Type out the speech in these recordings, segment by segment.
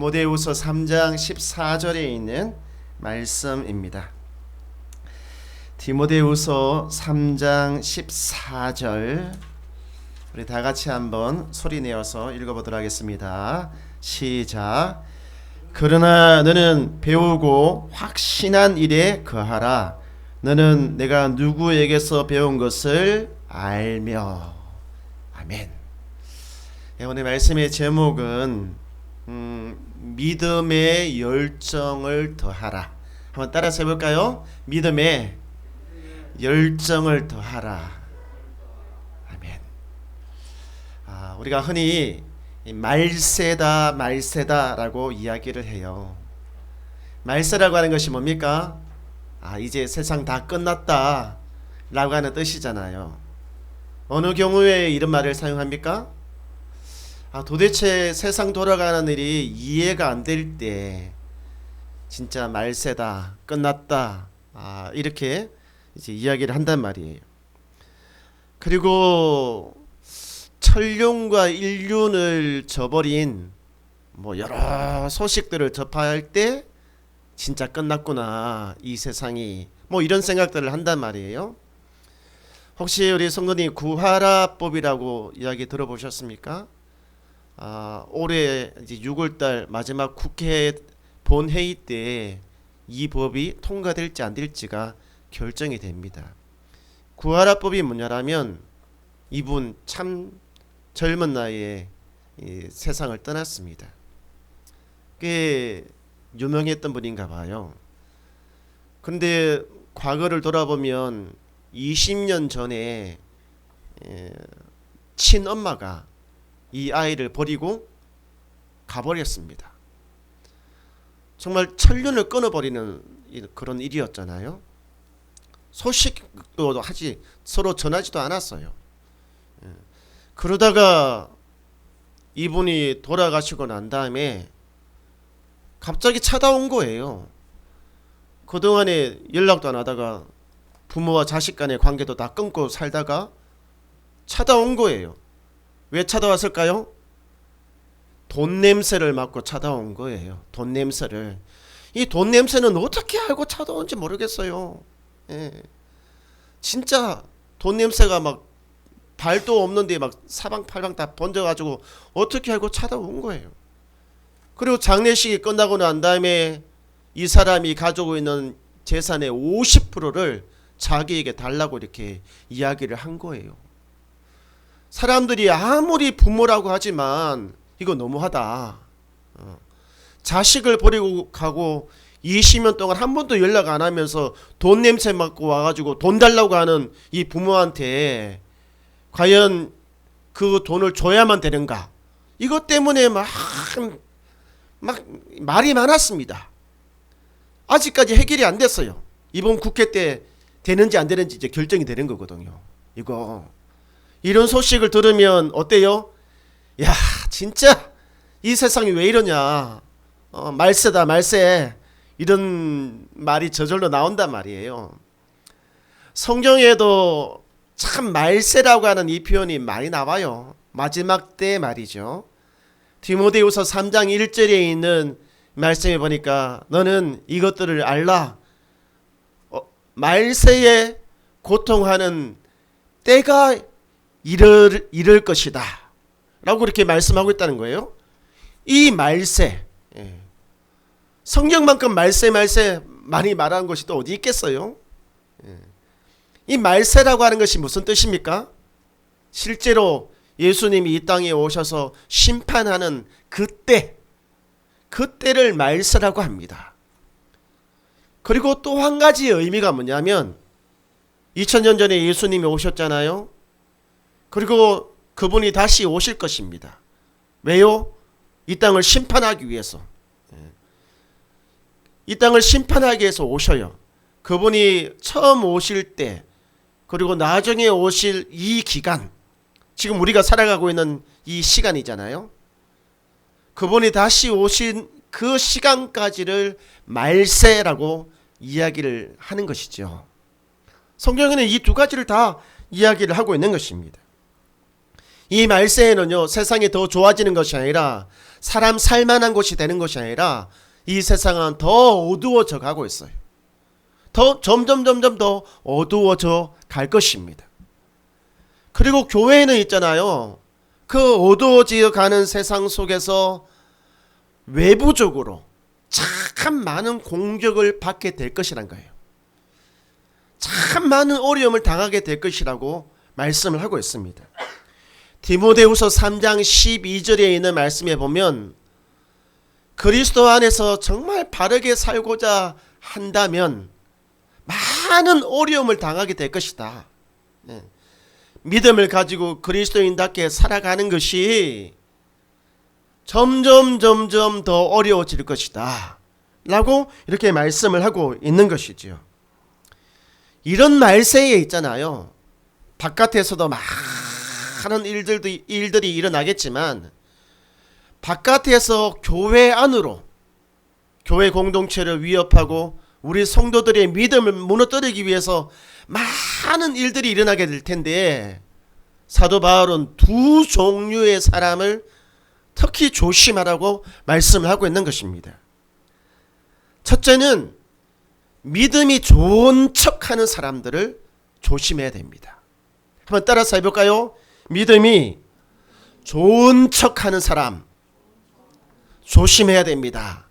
디모데후서 3장 14절에 있는 말씀입니다. 디모데후서 3장 14절 우리 다 같이 한번 소리 내어서 읽어보도록 하겠습니다. 시작. 그러나 너는 배우고 확신한 일에 거하라. 너는 내가 누구에게서 배운 것을 알며. 아멘. 오늘 말씀의 제목은 믿음의 열정을 더하라. 한번 따라서 해볼까요? 믿음의 열정을 더하라. 아멘. 우리가 흔히 말세다 말세다라고 이야기를 해요. 말세라고 하는 것이 뭡니까? 이제 세상 다 끝났다 라고 하는 뜻이잖아요. 어느 경우에 이런 말을 사용합니까? 도대체 세상 돌아가는 일이 이해가 안 될 때 진짜 말세다 끝났다 이렇게 이제 이야기를 한단 말이에요. 그리고 천륜과 인륜을 저버린 여러 소식들을 접할 때 진짜 끝났구나 이 세상이, 이런 생각들을 한단 말이에요. 혹시 우리 성도님 구하라법이라고 이야기 들어보셨습니까? 올해 이제 6월달 마지막 국회 본회의 때 이 법이 통과될지 안 될지가 결정이 됩니다. 구하라법이 뭐냐라면 이분 참 젊은 나이에 이 세상을 떠났습니다. 꽤 유명했던 분인가 봐요. 근데 과거를 돌아보면 20년 전에 친엄마가 이 아이를 버리고 가버렸습니다. 정말 천륜을 끊어버리는 그런 일이었잖아요. 소식도 하지 서로 전하지도 않았어요. 그러다가 이분이 돌아가시고 난 다음에 갑자기 찾아온 거예요. 그동안에 연락도 안 하다가 부모와 자식 간의 관계도 다 끊고 살다가 찾아온 거예요. 왜 찾아왔을까요? 돈 냄새를 맡고 찾아온 거예요. 돈 냄새를. 이 돈 냄새는 어떻게 알고 찾아온지 모르겠어요. 진짜 돈 냄새가 막 발도 없는데 막 사방팔방 다 번져가지고 어떻게 알고 찾아온 거예요. 그리고 장례식이 끝나고 난 다음에 이 사람이 가지고 있는 재산의 50%를 자기에게 달라고 이렇게 이야기를 한 거예요. 사람들이 아무리 부모라고 하지만 이거 너무하다. 자식을 버리고 가고 20년 동안 한 번도 연락 안 하면서 돈 냄새 맡고 와가지고 돈 달라고 하는 이 부모한테 과연 그 돈을 줘야만 되는가? 이것 때문에 막 말이 많았습니다. 아직까지 해결이 안 됐어요. 이번 국회 때 되는지 안 되는지 이제 결정이 되는 거거든요. 이런 소식을 들으면 어때요? 야, 진짜 이 세상이 왜 이러냐. 말세다 말세. 이런 말이 저절로 나온단 말이에요. 성경에도 참 말세라고 하는 이 표현이 많이 나와요. 마지막 때 말이죠. 디모데후서 3장 1절에 있는 말씀에 보니까 너는 이것들을 알라. 말세에 고통하는 때가 이럴 것이다 라고 이렇게 말씀하고 있다는 거예요. 이 말세, 성경만큼 말세 많이 말하는 것이 또 어디 있겠어요? 이 말세라고 하는 것이 무슨 뜻입니까? 실제로 예수님이 이 땅에 오셔서 심판하는 그때를 말세라고 합니다. 그리고 또 한 가지 의미가 뭐냐면 2000년 전에 예수님이 오셨잖아요. 그리고 그분이 다시 오실 것입니다. 왜요? 이 땅을 심판하기 위해서. 이 땅을 심판하기 위해서 오셔요. 그분이 처음 오실 때 그리고 나중에 오실 이 기간, 지금 우리가 살아가고 있는 이 시간이잖아요. 그분이 다시 오신 그 시간까지를 말세라고 이야기를 하는 것이죠. 성경에는 이 두 가지를 다 이야기를 하고 있는 것입니다. 이 말세에는요, 세상이 더 좋아지는 것이 아니라 사람 살만한 곳이 되는 것이 아니라 이 세상은 더 어두워져 가고 있어요. 더 점점 더 어두워져 갈 것입니다. 그리고 교회는 있잖아요. 그 어두워져 가는 세상 속에서 외부적으로 참 많은 공격을 받게 될 것이란 거예요. 참 많은 어려움을 당하게 될 것이라고 말씀을 하고 있습니다. 디모데후서 3장 12절에 있는 말씀에 보면 그리스도 안에서 정말 바르게 살고자 한다면 많은 어려움을 당하게 될 것이다. 믿음을 가지고 그리스도인답게 살아가는 것이 점점 더 어려워질 것이다 라고 이렇게 말씀을 하고 있는 것이죠. 이런 말세에 있잖아요, 바깥에서도 많은 일들이 일어나겠지만 바깥에서 교회 안으로 교회 공동체를 위협하고 우리 성도들의 믿음을 무너뜨리기 위해서 많은 일들이 일어나게 될 텐데, 사도 바울은 두 종류의 사람을 특히 조심하라고 말씀을 하고 있는 것입니다. 첫째는 믿음이 좋은 척하는 사람들을 조심해야 됩니다. 한번 따라서 해볼까요? 믿음이 좋은 척하는 사람 조심해야 됩니다.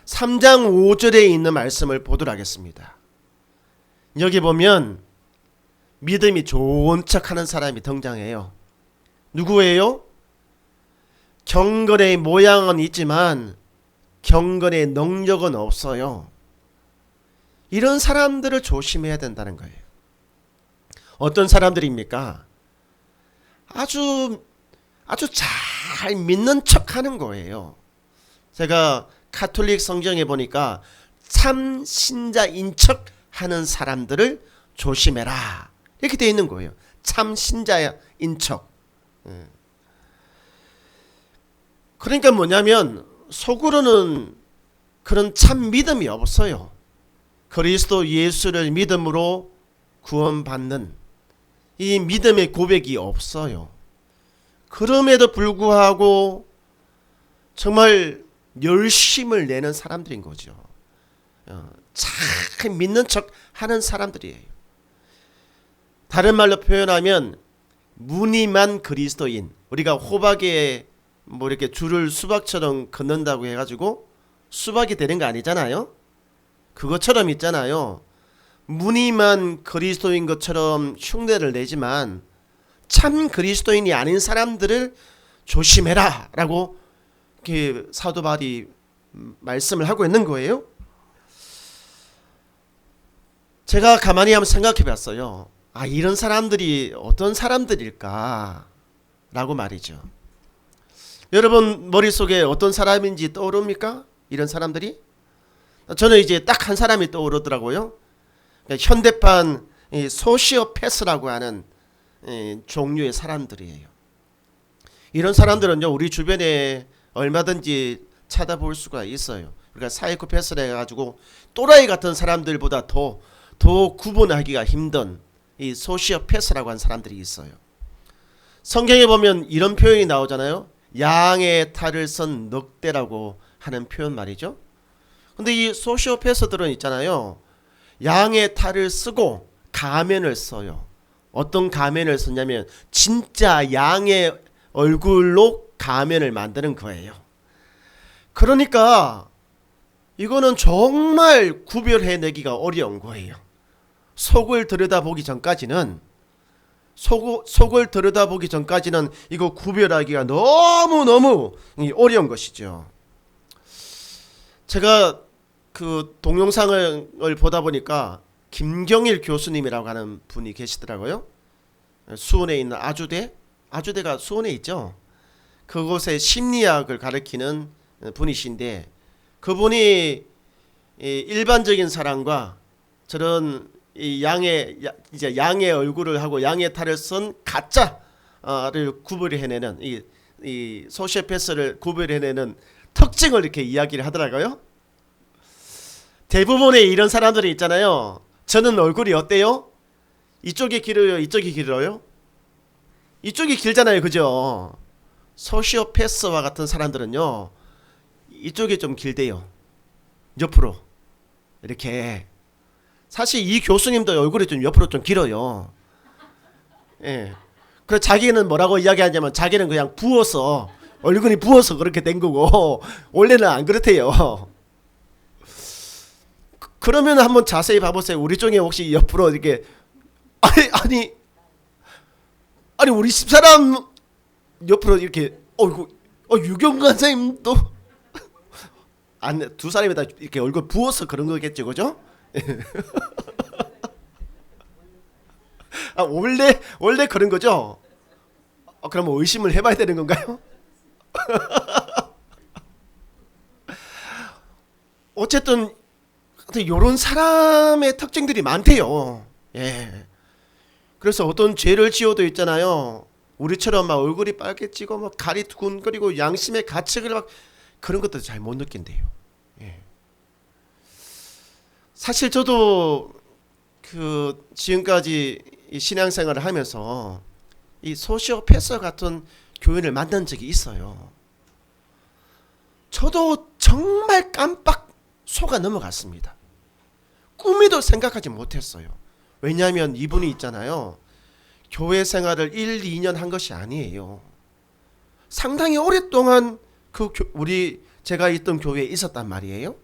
3장 5절에 있는 말씀을 보도록 하겠습니다. 여기 보면 믿음이 좋은 척하는 사람이 등장해요. 누구예요? 경건의 모양은 있지만 경건의 능력은 없어요. 이런 사람들을 조심해야 된다는 거예요. 어떤 사람들입니까? 아주 잘 믿는 척하는 거예요. 제가 가톨릭 성경에 보니까 참 신자인 척하는 사람들을 조심해라 이렇게 되어 있는 거예요. 참 신자인 척. 그러니까 뭐냐면 속으로는 그런 참 믿음이 없어요. 그리스도 예수를 믿음으로 구원받는 이 믿음의 고백이 없어요. 그럼에도 불구하고 정말 열심을 내는 사람들인 거죠. 잘 믿는 척 하는 사람들이에요. 다른 말로 표현하면 무늬만 그리스도인, 우리가 호박에 뭐 이렇게 줄을 수박처럼 긋는다고 해가지고 수박이 되는 거 아니잖아요. 그것처럼 있잖아요. 무늬만 그리스도인 것처럼 흉내를 내지만 참 그리스도인이 아닌 사람들을 조심해라 라고 이렇게 사도 바울이 말씀을 하고 있는 거예요. 제가 가만히 한번 생각해 봤어요. 이런 사람들이 어떤 사람들일까 라고 말이죠. 여러분 머릿속에 어떤 사람인지 떠오릅니까? 이런 사람들이? 저는 이제 딱 한 사람이 떠오르더라고요. 현대판 소시오패스라고 하는 종류의 사람들이에요. 이런 사람들은요, 우리 주변에 얼마든지 찾아볼 수가 있어요. 그러니까 사이코패스라 해가지고 또라이 같은 사람들보다 더 구분하기가 힘든 이 소시오패스라고 하는 사람들이 있어요. 성경에 보면 이런 표현이 나오잖아요. 양의 탈을 쓴 늑대라고 하는 표현 말이죠. 근데 이 소시오패스들은 있잖아요. 양의 탈을 쓰고 가면을 써요. 어떤 가면을 쓰냐면 진짜 양의 얼굴로 가면을 만드는 거예요. 그러니까 이거는 정말 구별해내기가 어려운 거예요. 속을 들여다보기 전까지는 이거 구별하기가 너무너무 어려운 것이죠. 제가 그 동영상을 보다 보니까 김경일 교수님이라고 하는 분이 계시더라고요. 수원에 있는 아주대가 수원에 있죠. 그곳에 심리학을 가르치는 분이신데, 그분이 일반적인 사람과 저런 양의 얼굴을 하고 양의 탈을 쓴 가짜를 구별해내는 이 소시오패스를 구별해내는 특징을 이렇게 이야기를 하더라고요. 대부분의 이런 사람들이 있잖아요. 저는 얼굴이 어때요? 이쪽이 길어요? 이쪽이 길어요? 이쪽이 길잖아요, 그죠? 소시오패스와 같은 사람들은요, 이쪽이 좀 길대요. 옆으로 이렇게. 사실 이 교수님도 얼굴이 좀 옆으로 좀 길어요. 예. 그래서 자기는 뭐라고 이야기하냐면 자기는 그냥 부어서 얼굴이 부어서 그렇게 된 거고 원래는 안 그렇대요. 그러면 한번 자세히 봐보세요. 우리 중에 혹시 옆으로 이렇게 아니 우리 집사람 옆으로 이렇게 유경 간사님도 두 사람이 다 이렇게 얼굴 부어서 그런 거겠죠, 그죠? 원래 그런 거죠? 그럼 의심을 해봐야 되는 건가요? 어쨌든 이런 사람의 특징들이 많대요. 예. 그래서 어떤 죄를 지어도 있잖아요. 우리처럼 막 얼굴이 빨개지고 막 가리 두근거리고 양심의 가책을 막 그런 것도 잘 못 느낀대요. 예. 사실 저도 그 지금까지 이 신앙생활을 하면서 이 소시오패서 같은 교인을 만난 적이 있어요. 저도 정말 깜빡 속아 넘어갔습니다. 꿈에도 생각하지 못했어요. 왜냐하면 이분이 있잖아요. 교회 생활을 1, 2년 한 것이 아니에요. 상당히 오랫동안 제가 있던 교회에 있었단 말이에요.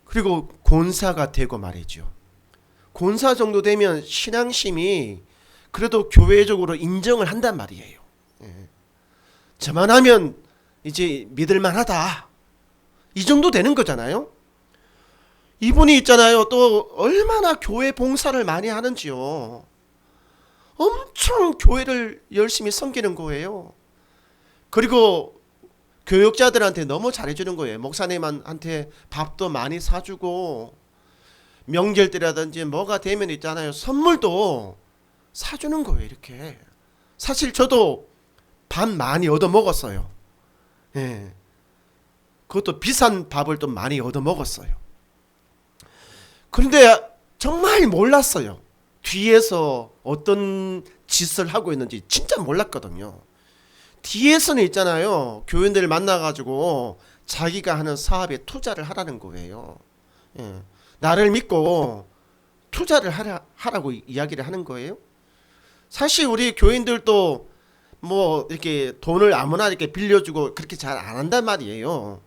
그리고 권사가 되고 말이죠. 권사 정도 되면 신앙심이 그래도 교회적으로 인정을 한단 말이에요. 저만 하면 이제 믿을만하다. 이 정도 되는 거잖아요. 이분이 있잖아요. 또 얼마나 교회 봉사를 많이 하는지요. 엄청 교회를 열심히 섬기는 거예요. 그리고 교육자들한테 너무 잘해주는 거예요. 목사님한테 밥도 많이 사주고 명절 때라든지 뭐가 되면 있잖아요. 선물도 사주는 거예요. 이렇게. 사실 저도 밥 많이 얻어 먹었어요. 예. 그것도 비싼 밥을 좀 많이 얻어 먹었어요. 그런데 정말 몰랐어요. 뒤에서 어떤 짓을 하고 있는지 진짜 몰랐거든요. 뒤에서는 있잖아요. 교인들을 만나가지고 자기가 하는 사업에 투자를 하라는 거예요. 예. 나를 믿고 투자를 하라고 이야기를 하는 거예요. 사실 우리 교인들도 뭐 이렇게 돈을 아무나 이렇게 빌려주고 그렇게 잘 안 한단 말이에요.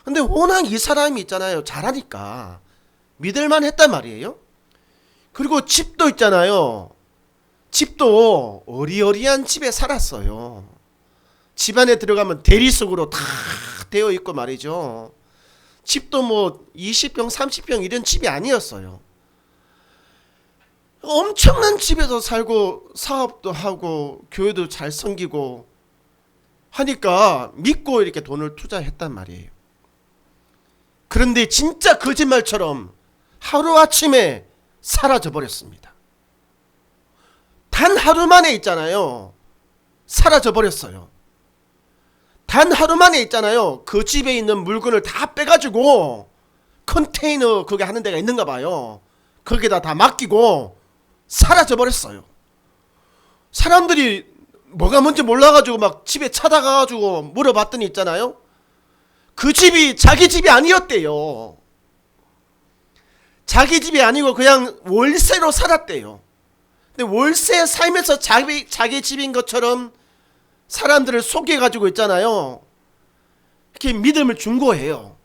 근데 워낙 이 사람이 있잖아요. 잘하니까 믿을만 했단 말이에요. 그리고 집도 있잖아요. 집도 어리어리한 집에 살았어요. 집 안에 들어가면 대리석으로 다 되어 있고 말이죠. 집도 뭐 20평 30평 이런 집이 아니었어요. 엄청난 집에서 살고 사업도 하고 교회도 잘 섬기고 하니까 믿고 이렇게 돈을 투자했단 말이에요. 그런데 진짜 거짓말처럼 하루아침에 사라져 버렸습니다. 단 하루 만에 있잖아요. 사라져 버렸어요. 단 하루 만에 있잖아요. 그 집에 있는 물건을 다 빼가지고 컨테이너 그게 하는 데가 있는가 봐요. 거기다 다 맡기고 사라져 버렸어요. 사람들이 뭐가 뭔지 몰라가지고 막 집에 찾아가가지고 물어봤더니 있잖아요. 그 집이 자기 집이 아니었대요. 자기 집이 아니고 그냥 월세로 살았대요. 근데 월세 살면서 자기 집인 것처럼 사람들을 속여가지고 있잖아요. 이렇게 믿음을 준 거예요.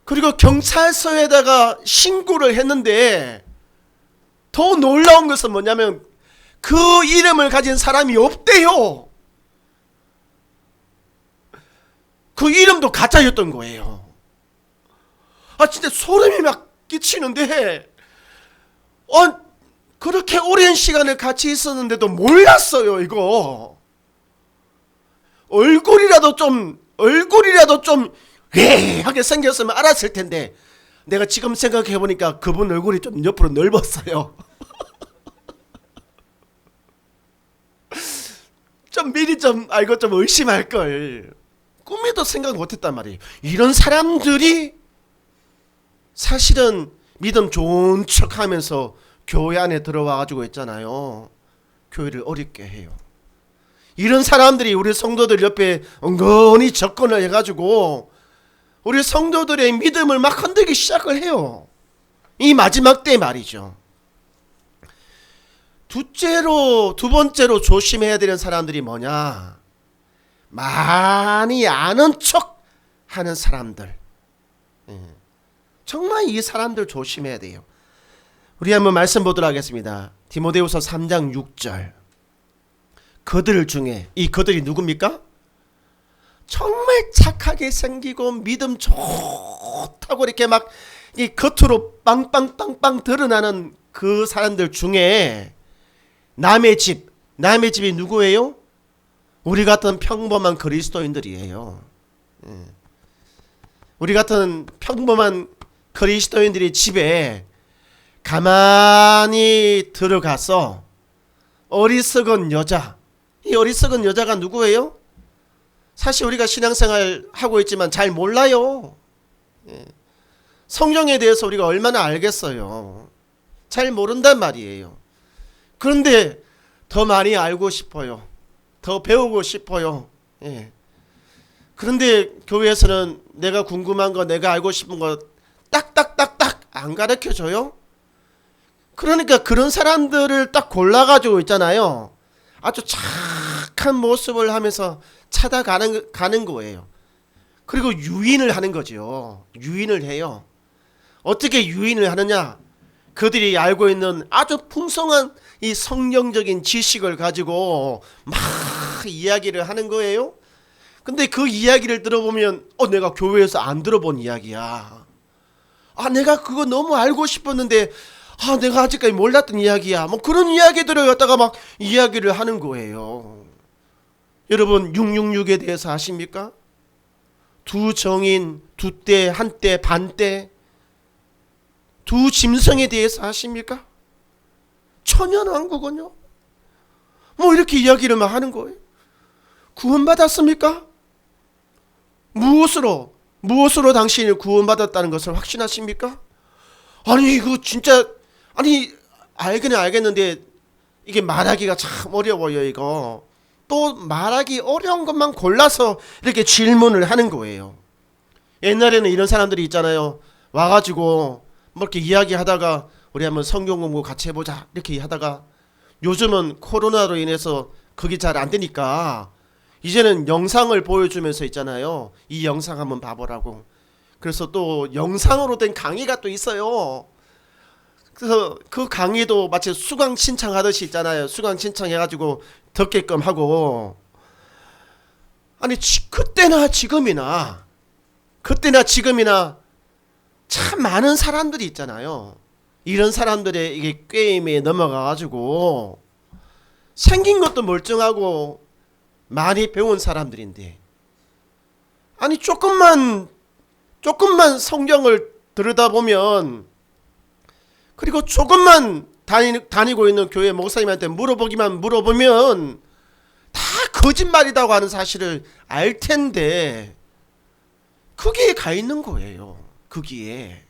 그리고 경찰서에다가 신고를 했는데 더 놀라운 것은 뭐냐면 그 이름을 가진 사람이 없대요. 그 이름도 가짜였던 거예요. 진짜 소름이 막 끼치는데 그렇게 오랜 시간을 같이 있었는데도 몰랐어요. 이거 얼굴이라도 좀 하게 생겼으면 알았을 텐데 내가 지금 생각해보니까 그분 얼굴이 좀 옆으로 넓었어요. 좀 미리 좀 알고 좀 의심할걸. 꿈에도 생각 못했단 말이에요. 이런 사람들이 사실은 믿음 좋은 척하면서 교회 안에 들어와가지고 있잖아요. 교회를 어렵게 해요. 이런 사람들이 우리 성도들 옆에 은근히 접근을 해가지고 우리 성도들의 믿음을 막 흔들기 시작을 해요. 이 마지막 때 말이죠. 두 번째로 조심해야 되는 사람들이 뭐냐? 많이 아는 척 하는 사람들. 정말 이 사람들 조심해야 돼요. 우리 한번 말씀 보도록 하겠습니다. 디모데후서 3장 6절. 그들 중에, 이 그들이 누굽니까? 정말 착하게 생기고 믿음 좋다고 이렇게 막 이 겉으로 빵빵빵빵 드러나는 그 사람들 중에 남의 집이 누구예요? 우리 같은 평범한 그리스도인들이에요. 우리 같은 평범한 그리스도인들이 집에 가만히 들어가서 어리석은 여자, 이 어리석은 여자가 누구예요? 사실 우리가 신앙생활 하고 있지만 잘 몰라요. 성경에 대해서 우리가 얼마나 알겠어요. 잘 모른단 말이에요. 그런데 더 많이 알고 싶어요. 더 배우고 싶어요. 그런데 교회에서는 내가 궁금한 거, 내가 알고 싶은 거 딱딱딱딱 안 가르쳐줘요. 그러니까 그런 사람들을 딱 골라가지고 있잖아요. 아주 착한 모습을 하면서 찾아가는 거예요. 그리고 유인을 하는 거죠. 유인을 해요. 어떻게 유인을 하느냐? 그들이 알고 있는 아주 풍성한 이 성경적인 지식을 가지고 막 이야기를 하는 거예요. 근데 그 이야기를 들어보면 내가 교회에서 안 들어본 이야기야. 내가 그거 너무 알고 싶었는데 내가 아직까지 몰랐던 이야기야. 뭐 그런 이야기들을 갖다가 막 이야기를 하는 거예요. 여러분 666에 대해서 아십니까? 두 정인, 두 때, 한때, 반때, 두 짐승에 대해서 아십니까? 천연왕국은요? 뭐 이렇게 이야기를 막 하는 거예요. 구원받았습니까? 무엇으로 당신이 구원받았다는 것을 확신하십니까? 아니 이거 진짜 알기는 알겠는데 이게 말하기가 참 어려워요. 이거 또 말하기 어려운 것만 골라서 이렇게 질문을 하는 거예요. 옛날에는 이런 사람들이 있잖아요. 와가지고 뭐 이렇게 이야기하다가 우리 한번 성경 공부 같이 해보자 이렇게 하다가 요즘은 코로나로 인해서 그게 잘 안 되니까 이제는 영상을 보여주면서 있잖아요. 이 영상 한번 봐보라고. 그래서 또 영상으로 된 강의가 또 있어요. 그래서 그 강의도 마치 수강 신청하듯이 있잖아요. 수강 신청해가지고 듣게끔 하고. 그때나 지금이나 참 많은 사람들이 있잖아요. 이런 사람들의 이게 꾀임에 넘어가가지고 생긴 것도 멀쩡하고 많이 배운 사람들인데 조금만 성경을 들여다보면 그리고 조금만 다니고 있는 교회 목사님한테 물어보면 다 거짓말이라고 하는 사실을 알 텐데 거기에 가 있는 거예요. 거기에.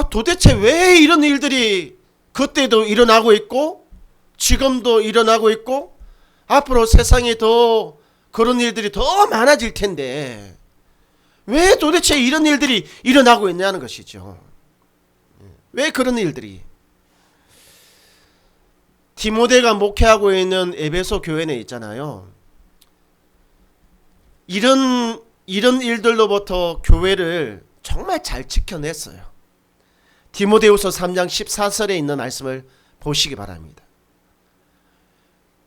도대체 왜 이런 일들이 그때도 일어나고 있고 지금도 일어나고 있고 앞으로 세상에 더 그런 일들이 더 많아질 텐데 왜 도대체 이런 일들이 일어나고 있냐는 것이죠. 왜 그런 일들이. 디모데가 목회하고 있는 에베소 교회는 있잖아요. 이런 일들로부터 교회를 정말 잘 지켜냈어요. 디모데후서 3장 14절에 있는 말씀을 보시기 바랍니다.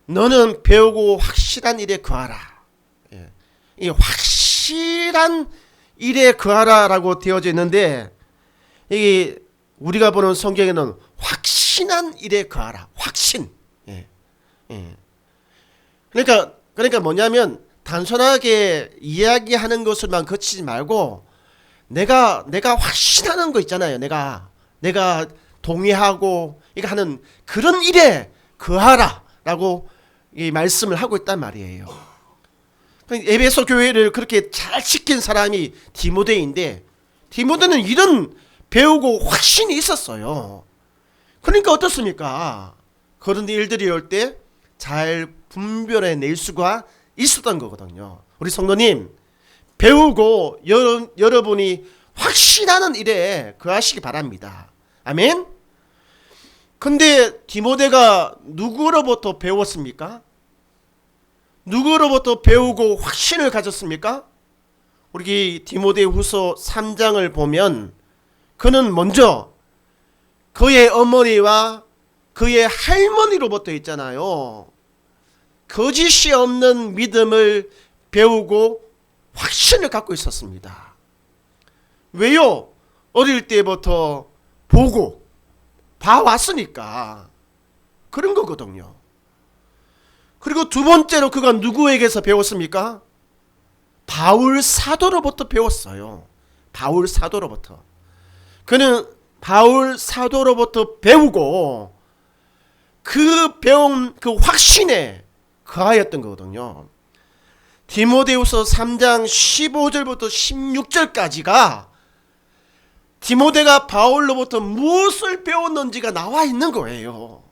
너는 배우고 확실한 일에 거하라. 이 확실한 일에 거하라라고 되어져 있는데 이게 우리가 보는 성경에는 확신한 일에 거하라. 확신. 그러니까 뭐냐면 단순하게 이야기하는 것을만 거치지 말고 내가 확신하는 거 있잖아요. 내가 동의하고 이거 하는 그런 일에 거하라라고 이 말씀을 하고 있단 말이에요. 에베소 교회를 그렇게 잘 지킨 사람이 디모데인데 디모데는 이런 배우고 확신이 있었어요. 그러니까 어떻습니까? 그런 일들이 올 때 잘 분별해낼 수가 있었던 거거든요. 우리 성도님, 배우고 여러분이 확신하는 일에 거하시기 바랍니다. 아멘. 근데 디모데가 누구로부터 배웠습니까? 누구로부터 배우고 확신을 가졌습니까? 우리 디모데후서 3장을 보면 그는 먼저 그의 어머니와 그의 할머니로부터 있잖아요. 거짓이 없는 믿음을 배우고 확신을 갖고 있었습니다. 왜요? 어릴 때부터 보고 봐왔으니까 그런 거거든요. 그리고 두 번째로 그가 누구에게서 배웠습니까? 바울 사도로부터 배웠어요. 바울 사도로부터. 그는 바울 사도로부터 배우고 그 배운 그 확신에 거하였던 거거든요. 디모데후서 3장 15절부터 16절까지가 디모데가 바울로부터 무엇을 배웠는지가 나와 있는 거예요.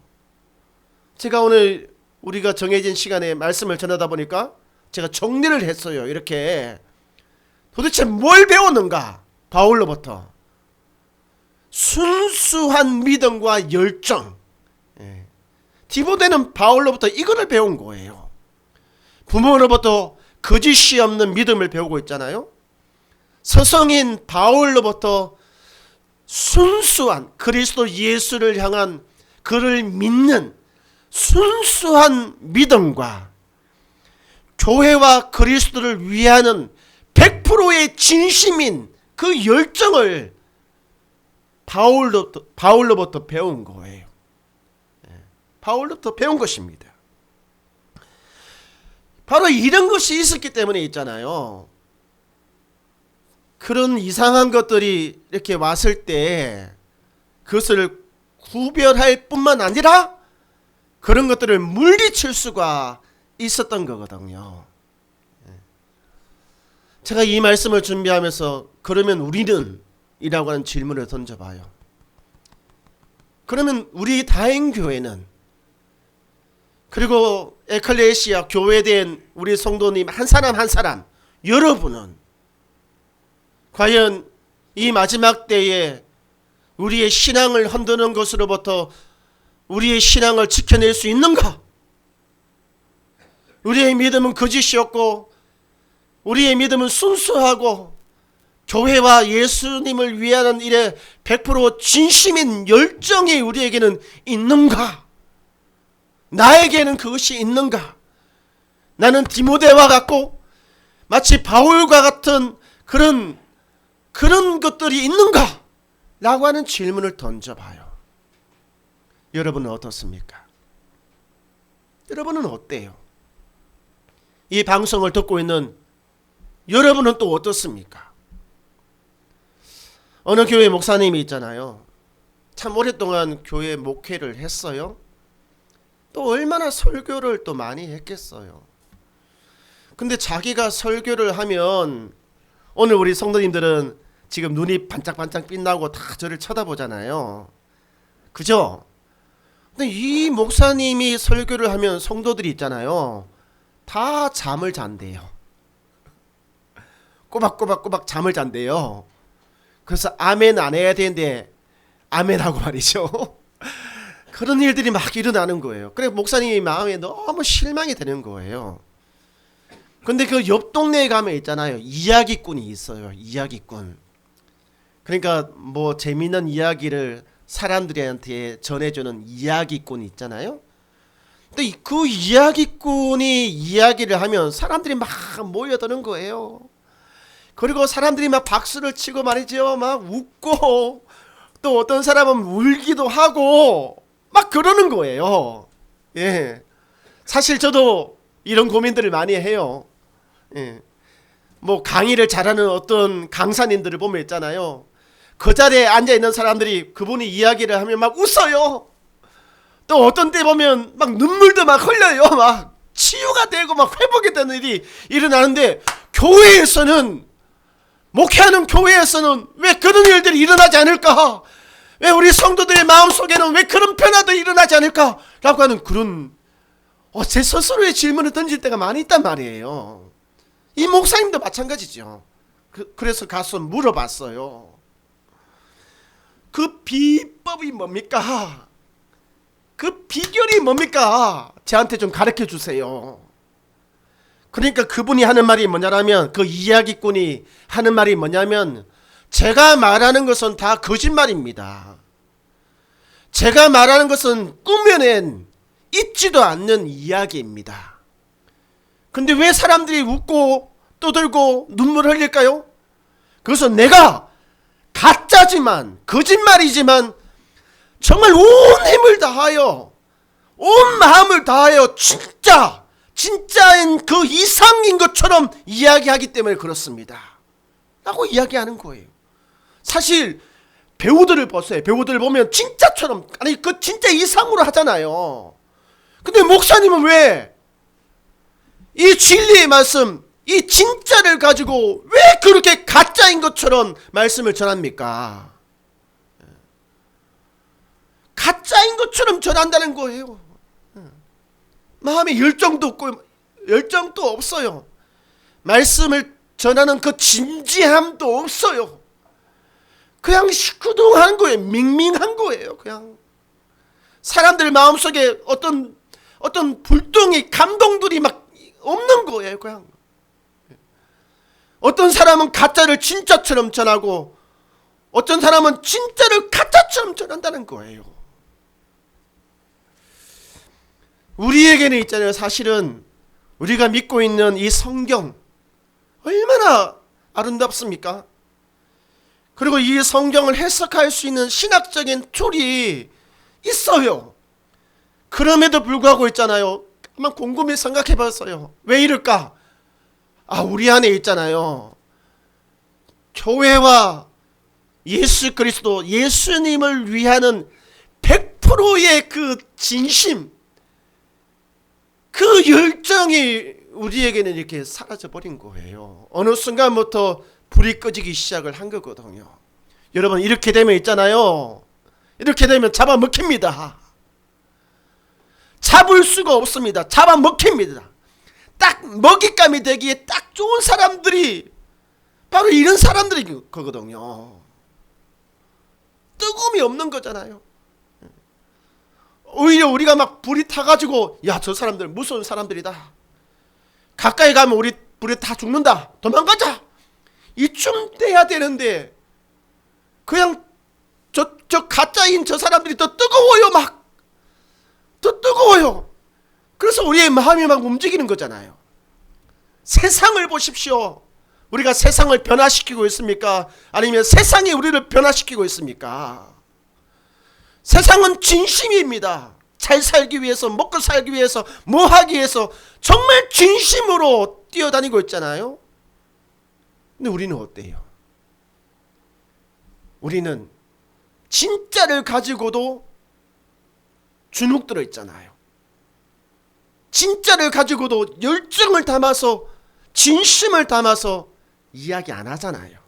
제가 오늘 우리가 정해진 시간에 말씀을 전하다 보니까 제가 정리를 했어요. 이렇게 도대체 뭘 배웠는가? 바울로부터 순수한 믿음과 열정. 디모데는 바울로부터 이거를 배운 거예요. 부모로부터 거짓이 없는 믿음을 배우고 있잖아요. 서성인 바울로부터 순수한 그리스도 예수를 향한 그를 믿는 순수한 믿음과 교회와 그리스도를 위하는 100%의 진심인 그 열정을 바울로부터 배운 거예요. 바울로부터 배운 것입니다. 바로 이런 것이 있었기 때문에 있잖아요. 그런 이상한 것들이 이렇게 왔을 때 그것을 구별할 뿐만 아니라 그런 것들을 물리칠 수가 있었던 거거든요. 제가 이 말씀을 준비하면서 그러면 우리는? 이라고 하는 질문을 던져봐요. 그러면 우리 다행교회는, 그리고 에클레시아 교회된 우리 성도님 한 사람 한 사람, 여러분은 과연 이 마지막 때에 우리의 신앙을 흔드는 것으로부터 우리의 신앙을 지켜낼 수 있는가? 우리의 믿음은 거짓이 없고 우리의 믿음은 순수하고 교회와 예수님을 위하는 일에 100% 진심인 열정이 우리에게는 있는가? 나에게는 그것이 있는가? 나는 디모데와 같고 마치 바울과 같은 그런 것들이 있는가? 라고 하는 질문을 던져봐요. 여러분은 어떻습니까? 여러분은 어때요? 이 방송을 듣고 있는 여러분은 또 어떻습니까? 어느 교회 목사님이 있잖아요. 참 오랫동안 교회 목회를 했어요. 또 얼마나 설교를 또 많이 했겠어요. 근데 자기가 설교를 하면 오늘 우리 성도님들은 지금 눈이 반짝반짝 빛나고 다 저를 쳐다보잖아요. 그죠? 근데 이 목사님이 설교를 하면 성도들이 있잖아요. 다 잠을 잔대요. 꼬박꼬박 잠을 잔대요. 그래서 아멘 안 해야 되는데 아멘하고 말이죠. 그런 일들이 막 일어나는 거예요. 그래 목사님이 마음에 너무 실망이 되는 거예요. 근데 그 옆 동네에 가면 있잖아요. 이야기꾼이 있어요. 이야기꾼. 그러니까 뭐 재미있는 이야기를 사람들한테 전해주는 이야기꾼이 있잖아요. 근데 그 이야기꾼이 이야기를 하면 사람들이 막 모여드는 거예요. 그리고 사람들이 막 박수를 치고 말이죠. 막 웃고 또 어떤 사람은 울기도 하고 막 그러는 거예요. 예. 사실 저도 이런 고민들을 많이 해요. 예. 뭐 강의를 잘하는 어떤 강사님들을 보면 있잖아요. 그 자리에 앉아 있는 사람들이 그분이 이야기를 하면 막 웃어요. 또 어떤 때 보면 막 눈물도 막 흘려요. 막 치유가 되고 막 회복이 되는 일이 일어나는데 교회에서는 목회하는 교회에서는 왜 그런 일들이 일어나지 않을까? 왜 우리 성도들의 마음속에는 왜 그런 변화도 일어나지 않을까? 라고 하는 그런 제 스스로의 질문을 던질 때가 많이 있단 말이에요. 이 목사님도 마찬가지죠. 그래서 가서 물어봤어요. 그 비법이 뭡니까? 그 비결이 뭡니까? 저한테 좀 가르쳐 주세요. 그러니까 그분이 하는 말이 뭐냐면, 그 이야기꾼이 하는 말이 뭐냐면, 제가 말하는 것은 다 거짓말입니다. 제가 말하는 것은 꾸며낸 있지도 않는 이야기입니다. 근데 왜 사람들이 웃고 떠들고 눈물 흘릴까요? 그것은 내가 가짜지만, 거짓말이지만 정말 온 힘을 다하여, 온 마음을 다하여 진짜인 그 이상인 것처럼 이야기하기 때문에 그렇습니다 라고 이야기하는 거예요. 사실 배우들을 보세요. 배우들을 보면 진짜처럼, 아니 그 진짜 이상으로 하잖아요. 근데 목사님은 왜 이 진리의 말씀, 이 진짜를 가지고 왜 그렇게 가짜인 것처럼 말씀을 전합니까? 가짜인 것처럼 전한다는 거예요. 마음에 열정도 없고 열정도 없어요. 말씀을 전하는 그 진지함도 없어요. 그냥 시큰둥한 거예요. 밍밍한 거예요. 그냥 사람들 마음속에 어떤 불똥이, 감동들이 막 없는 거예요. 그냥 어떤 사람은 가짜를 진짜처럼 전하고 어떤 사람은 진짜를 가짜처럼 전한다는 거예요. 우리에게는 있잖아요. 사실은 우리가 믿고 있는 이 성경 얼마나 아름답습니까? 그리고 이 성경을 해석할 수 있는 신학적인 툴이 있어요. 그럼에도 불구하고 있잖아요. 한번 곰곰이 생각해 봤어요. 왜 이럴까? 우리 안에 있잖아요. 교회와 예수 그리스도, 예수님을 위하는 100%의 그 진심, 그 열정이 우리에게는 이렇게 사라져 버린 거예요. 어느 순간부터 불이 꺼지기 시작을 한 거거든요. 여러분, 이렇게 되면 있잖아요. 이렇게 되면 잡아먹힙니다. 잡을 수가 없습니다. 잡아먹힙니다. 딱 먹잇감이 되기에 딱 좋은 사람들이 바로 이런 사람들이 거거든요. 뜨거움이 없는 거잖아요. 오히려 우리가 막 불이 타가지고, 야, 저 사람들 무서운 사람들이다. 가까이 가면 우리 다 죽는다. 도망가자. 이쯤 돼야 되는데 그냥 저 가짜인 저 사람들이 더 뜨거워요. 막 더 뜨거워요. 그래서 우리의 마음이 막 움직이는 거잖아요. 세상을 보십시오. 우리가 세상을 변화시키고 있습니까? 아니면 세상이 우리를 변화시키고 있습니까? 세상은 진심입니다. 잘 살기 위해서, 먹고 살기 위해서, 뭐 하기 위해서 정말 진심으로 뛰어다니고 있잖아요. 근데 우리는 어때요? 우리는 진짜를 가지고도 주눅 들어 있잖아요. 진짜를 가지고도 열정을 담아서, 진심을 담아서 이야기 안 하잖아요.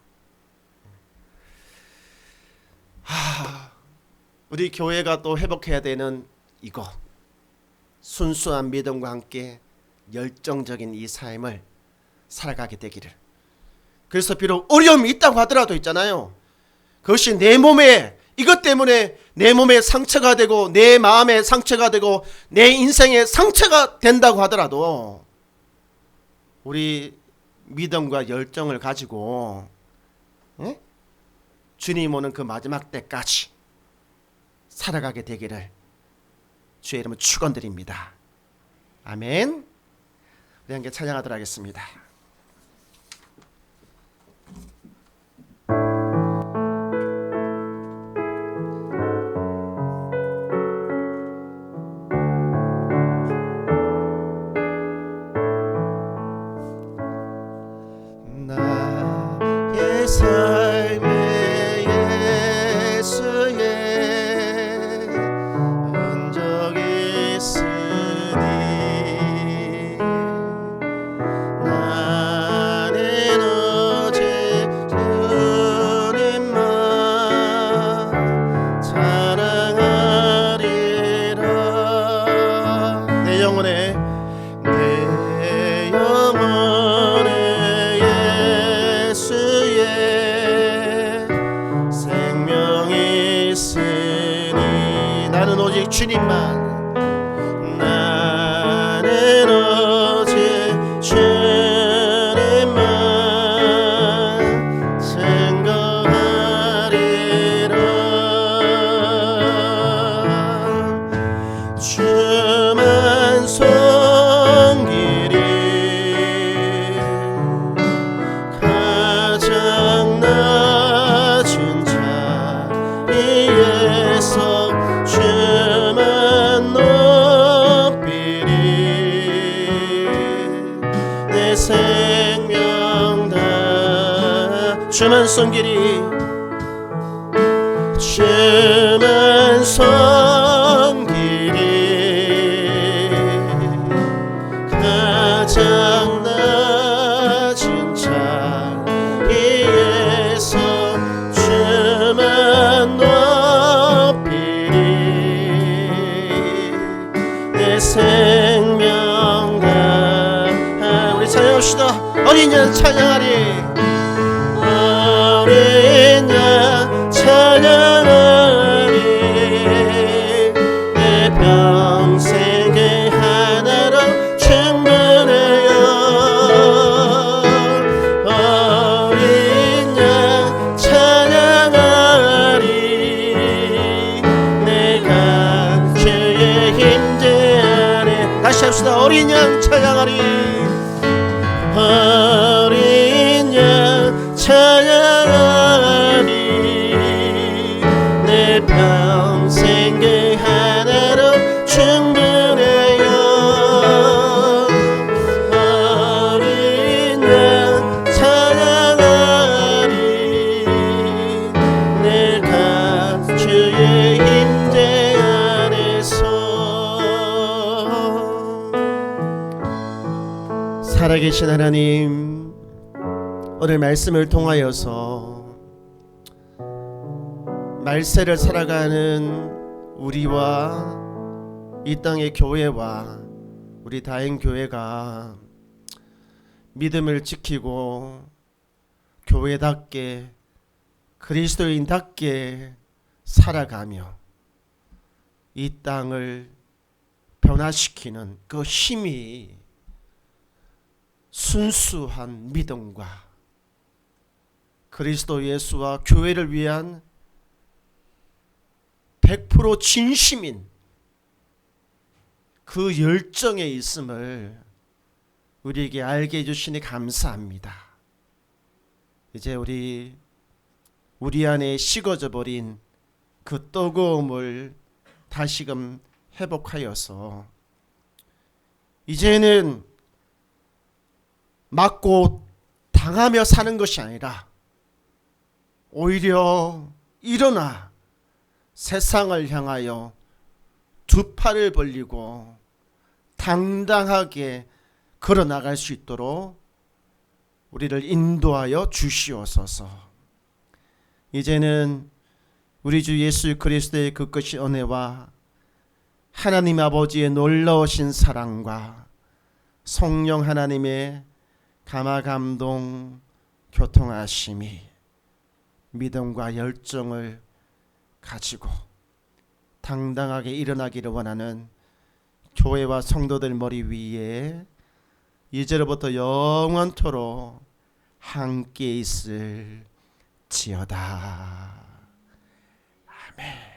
우리 교회가 또 회복해야 되는 이거, 순수한 믿음과 함께 열정적인 이 삶을 살아가게 되기를. 그래서 비록 어려움이 있다고 하더라도 있잖아요. 그것이 내 몸에, 이것 때문에 내 몸에 상처가 되고 내 마음에 상처가 되고 내 인생에 상처가 된다고 하더라도 우리 믿음과 열정을 가지고 주님 오는 그 마지막 때까지 살아가게 되기를 주의 이름으로 축원드립니다. 아멘. 우리 함께 찬양하도록 하겠습니다. 나의 삶에 예수의 흔적이 있으니 나는 오직 주님만 사랑하리라. 내 영혼에 오직 주님만. 나는 오직 주님만 증거하리라. 주만 섬기리. 가장 낮은 자리에서 주만 높이리. 내 생명 다 주만 섬기리. 주만 섬기리. 가장 낮은 자리에서 주만 높이리. 내 생명 다 우리 찬양합시다. 어린 양 찬양하리. 어린 양 찬양하리. 내 평생의 하나로 충분해요. 어린 양 찬양하리. 내가 주의 임재 안에. 다시 합시다. 어린 양 찬양하리. 어린 양 찬양하리. 내 평생의 하나로 충분해요. 어린 양 찬양하리. 내가 주의 임재 안에서. 살아계신 하나님, 오늘 말씀을 통하여서 말세를 살아가는 우리와 이 땅의 교회와 우리 다행교회가 믿음을 지키고 교회답게 그리스도인답게 살아가며 이 땅을 변화시키는 그 힘이 순수한 믿음과 그리스도 예수와 교회를 위한 100% 진심인 그 열정에 있음을 우리에게 알게 해주시니 감사합니다. 이제 우리 안에 식어져 버린 그 뜨거움을 다시금 회복하여서 이제는 맞고 당하며 사는 것이 아니라 오히려 일어나 세상을 향하여 두 팔을 벌리고 당당하게 걸어나갈 수 있도록 우리를 인도하여 주시옵소서. 이제는 우리 주 예수 그리스도의 그 끝이 은혜와 하나님 아버지의 놀라우신 사랑과 성령 하나님의 감화감동 교통하심이 믿음과 열정을 가지고 당당하게 일어나기를 원하는 교회와 성도들 머리 위에 이제로부터 영원토록 함께 있을 지어다. 아멘.